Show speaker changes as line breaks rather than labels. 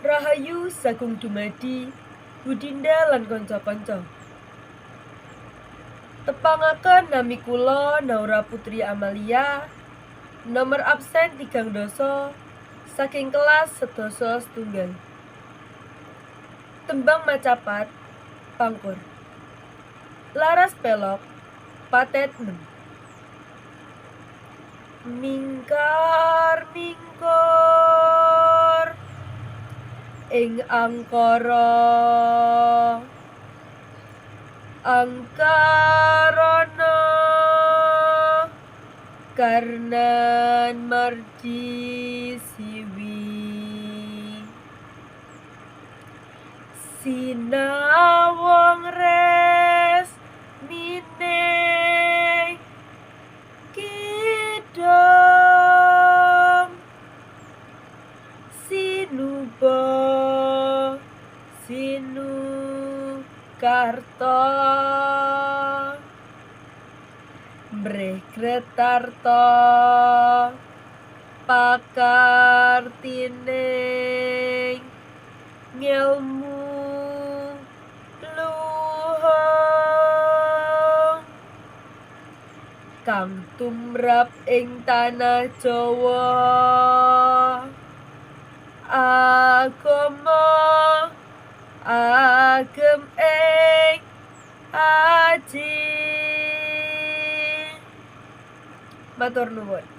Rahayu sagung dumadi Budinda lan kanca-kanca. Tepangaken nami kula Naura Putri Amalia, nomor absen 3 saking kelas 11 Tembang macapat pangkur. Laras pelok patet 6. Mingkar mingkur ing angkara angkarana karnan mardi siwi sinawang res mineng kidong sinuba sinu karta mreh gretarta pakartining ngelmu luhung kang tumrap ing tanah Jawa agama agem ing aji. Matur nuwun.